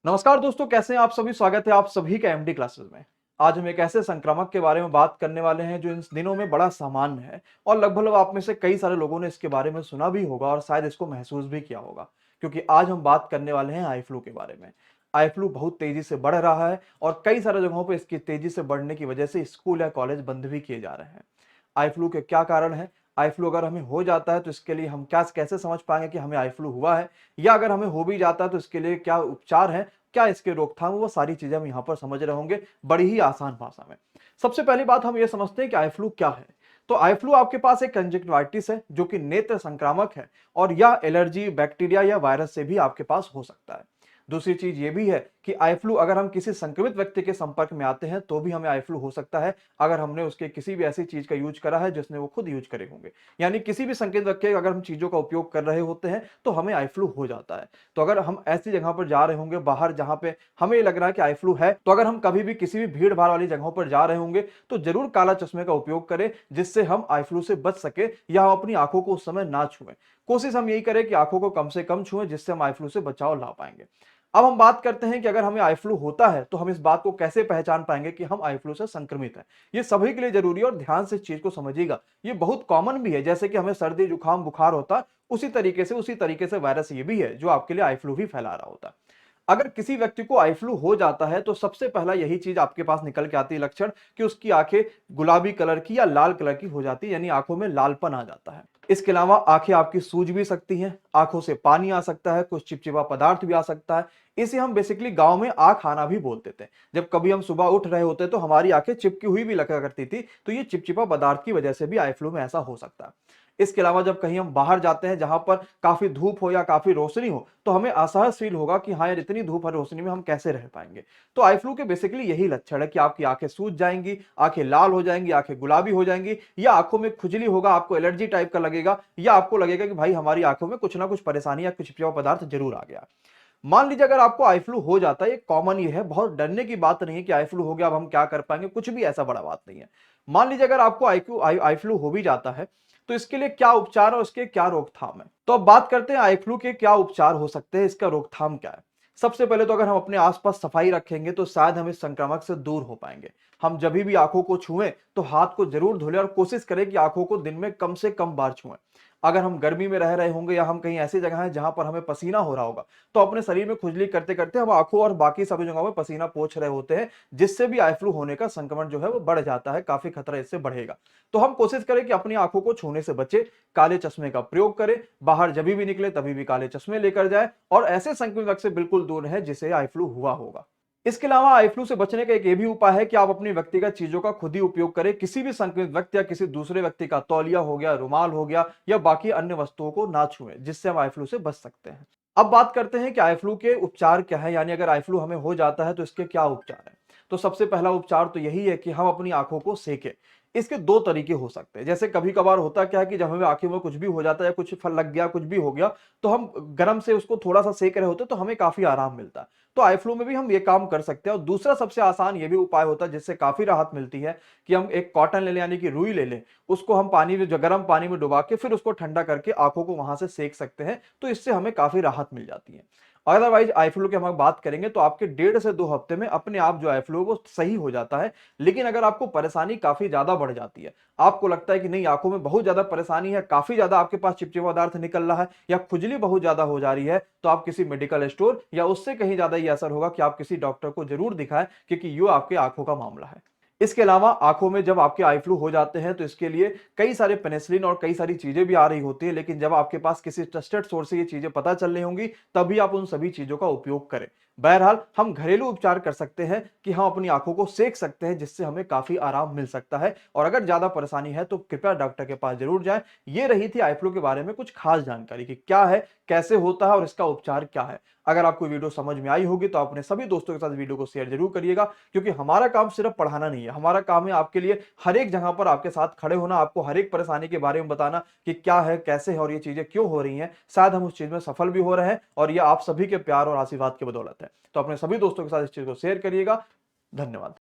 नमस्कार दोस्तों, कैसे हैं आप सभी। स्वागत है आप सभी का एमडी क्लासेस में। आज हम एक ऐसे संक्रामक के बारे में बात करने वाले हैं जो इन दिनों में बड़ा सामान्य है और लगभग आप में से कई सारे लोगों ने इसके बारे में सुना भी होगा और शायद इसको महसूस भी किया होगा, क्योंकि आज हम बात करने वाले हैं आई फ्लू के बारे में। आई फ्लू बहुत तेजी से बढ़ रहा है और कई सारे जगहों पर इसकी तेजी से बढ़ने की वजह से स्कूल या कॉलेज बंद भी किए जा रहे हैं। आई फ्लू के क्या कारण है, आई फ्लू अगर हमें हो जाता है तो इसके लिए हम क्या कैसे समझ पाएंगे कि हमें आई फ्लू हुआ है, या अगर हमें हो भी जाता है तो इसके लिए क्या उपचार है, क्या इसके रोकथाम, वो सारी चीजें हम यहाँ पर समझ रहे होंगे बड़ी ही आसान भाषा में। सबसे पहली बात हम ये समझते हैं कि आई फ्लू क्या है। तो आई फ्लू आपके पास एक कंजक्टिवाइटिस है जो कि नेत्र संक्रामक है, और यह एलर्जी, बैक्टीरिया या वायरस से भी आपके पास हो सकता है। दूसरी चीज ये भी है कि आई फ्लू अगर हम किसी संक्रमित व्यक्ति के संपर्क में आते हैं तो भी हमें आई फ्लू हो सकता है, अगर हमने उसके किसी भी ऐसी चीज का यूज करा है जिसने वो खुद यूज करे होंगे। यानी किसी भी संक्रमित व्यक्ति के अगर हम चीजों का उपयोग कर रहे होते हैं तो हमें आई फ्लू हो जाता है। तो अगर हम ऐसी जगह पर जा रहे होंगे बाहर जहां पे हमें ये लग रहा है कि आई फ्लू है, तो अगर हम कभी भी किसी भी भीड़ भाड़ वाली जगहों पर जा रहे होंगे तो जरूर काला चश्मे का उपयोग करें, जिससे हम आई फ्लू से बच सके, या हम अपनी आंखों को उस समय ना छुएं। कोशिश हम यही करें कि आंखों को कम से कम छुएं, जिससे हम आई फ्लू से बचाव ला पाएंगे। अब हम बात करते हैं कि अगर हमें आई फ्लू होता है तो हम इस बात को कैसे पहचान पाएंगे कि हम आई फ्लू से संक्रमित हैं। ये सभी के लिए जरूरी है और ध्यान से इस चीज को समझिएगा। ये बहुत कॉमन भी है, जैसे कि हमें सर्दी जुकाम बुखार होता है, उसी तरीके से वायरस ये भी है जो आपके लिए आई फ्लू भी फैला रहा होता है। अगर किसी व्यक्ति को आई फ्लू हो जाता है तो सबसे पहला यही चीज आपके पास निकल के आती है लक्षण, कि उसकी आंखें गुलाबी कलर की या लाल कलर की हो जाती है, यानी आंखों में लालपन आ जाता है। इसके अलावा आंखें आपकी सूज भी सकती हैं, आंखों से पानी आ सकता है, कुछ चिपचिपा पदार्थ भी आ सकता है। इसे हम बेसिकली गांव में आंख आना भी बोलते थे। जब कभी हम सुबह उठ रहे होते तो हमारी आंखें चिपकी हुई भी लगा करती थी, तो ये चिपचिपा पदार्थ की वजह से भी आई फ्लू में ऐसा हो सकता है। इसके अलावा जब कहीं हम बाहर जाते हैं जहां पर काफी धूप हो या काफी रोशनी हो, तो हमें असहज फील होगा कि हाँ यार, इतनी धूप और रोशनी में हम कैसे रह पाएंगे। तो आई फ्लू के बेसिकली यही लक्षण है कि आपकी आंखें सूज जाएंगी, आंखें लाल हो जाएंगी, आंखें गुलाबी हो जाएंगी, या आंखों में खुजली होगा, आपको एलर्जी टाइप का लगेगा, या आपको लगेगा कि भाई हमारी आंखों में कुछ ना कुछ परेशानी या कुछ चिपचिपा पदार्थ जरूर आ गया। मान लीजिए अगर आपको आई फ्लू हो जाता है, ये कॉमन ये है, बहुत डरने की बात नहीं है कि आई फ्लू हो गया अब हम क्या कर पाएंगे, कुछ भी ऐसा बड़ा बात नहीं है। मान लीजिए अगर आपको आई फ्लू हो भी जाता है तो इसके लिए क्या उपचार और उसके क्या रोकथाम है। तो अब बात करते हैं आई फ्लू के क्या उपचार हो सकते हैं, इसका रोकथाम क्या है। सबसे पहले तो अगर हम अपने आसपास सफाई रखेंगे तो शायद हम इस संक्रमण से दूर हो पाएंगे। हम जब भी आंखों को छुएं तो हाथ को जरूर धुलें और कोशिश करें कि आंखों को दिन में कम से कम बार छुएं। अगर हम गर्मी में रह रहे होंगे या हम कहीं ऐसी जगह हैं जहां पर हमें पसीना हो रहा होगा, तो अपने शरीर में खुजली करते करते हम आंखों और बाकी सभी जगहों में पसीना पोंछ रहे होते हैं, जिससे भी आई फ्लू होने का संक्रमण जो है वो बढ़ जाता है, काफी खतरा इससे बढ़ेगा। तो हम कोशिश करें कि अपनी आंखों को छूने से बचे, काले चश्मे का प्रयोग करें, बाहर जब भी निकले तभी भी काले चश्मे लेकर जाए, और ऐसे संक्रमित व्यक्ति से बिल्कुल दूर है जिसे आई फ्लू हुआ होगा। इसके अलावा आई फ्लू से बचने का एक ये भी उपाय है कि आप अपनी व्यक्तिगत चीजों का खुद ही उपयोग करें। किसी भी संक्रमित व्यक्ति या किसी दूसरे व्यक्ति का तौलिया हो गया, रुमाल हो गया, या बाकी अन्य वस्तुओं को ना छुएं, जिससे हम आई फ्लू से बच सकते हैं। अब बात करते हैं कि आई फ्लू के उपचार क्या है, यानी अगर आई फ्लू हमें हो जाता है तो इसके क्या उपचार है। तो सबसे पहला उपचार तो यही है कि हम अपनी आंखों को सेकें। इसके दो तरीके हो सकते हैं। जैसे कभी कभार होता क्या है कि जब हमें आंखों में कुछ भी हो जाता है या कुछ फल लग गया, कुछ भी हो गया, तो हम गर्म से उसको थोड़ा सा सेक रहे होते हैं तो हमें काफी आराम मिलता है। तो आई फ्लू में भी हम ये काम कर सकते हैं। और दूसरा सबसे आसान ये भी उपाय होता है जिससे काफी राहत मिलती है, कि हम एक कॉटन ले लें, यानी कि रुई ले लें, उसको हम पानी में, जो गर्म पानी में डुबा के फिर उसको ठंडा करके आंखों को वहां से सेक सकते हैं, तो इससे हमें काफी राहत मिल जाती है। अदरवाइज आई फ्लू की हम बात करेंगे तो आपके 1.5 से 2 हफ्ते में अपने आप जो आई फ्लू वो सही हो जाता है। लेकिन अगर आपको परेशानी काफी ज्यादा बढ़ जाती है, आपको लगता है कि नहीं आंखों में बहुत ज्यादा परेशानी है, काफी ज्यादा आपके पास चिपचिपा पदार्थ निकल रहा है, या खुजली बहुत ज्यादा हो जा रही है, तो आप किसी मेडिकल स्टोर या उससे कहीं ज्यादा ये असर होगा कि आप किसी डॉक्टर को जरूर दिखाएं, क्योंकि ये आपके आंखों का मामला है। इसके अलावा आंखों में जब आपके आई फ्लू हो जाते हैं तो इसके लिए कई सारे पेनिसिलिन और कई सारी चीजें भी आ रही होती है, लेकिन जब आपके पास किसी ट्रस्टेड सोर्स से ये चीजें पता चल रही होंगी तभी आप उन सभी चीजों का उपयोग करें। बहरहाल हम घरेलू उपचार कर सकते हैं कि हम अपनी आंखों को सेक सकते हैं, जिससे हमें काफी आराम मिल सकता है। और अगर ज्यादा परेशानी है तो कृपया डॉक्टर के पास जरूर जाएं। ये रही थी आई फ्लू के बारे में कुछ खास जानकारी कि क्या है, कैसे होता है और इसका उपचार क्या है। अगर आपको वीडियो समझ में आई होगी तो अपने सभी दोस्तों के साथ वीडियो को शेयर जरूर करिएगा, क्योंकि हमारा काम सिर्फ पढ़ाना नहीं है, हमारा काम है आपके लिए हर एक जगह पर आपके साथ खड़े होना, आपको हर एक परेशानी के बारे में बताना कि क्या है, कैसे है और ये चीजें क्यों हो रही हैं। शायद हम उस चीज में सफल भी हो रहे हैं और ये आप सभी के प्यार और आशीर्वाद की बदौलत है। तो अपने सभी दोस्तों के साथ इस चीज को शेयर करिएगा। धन्यवाद।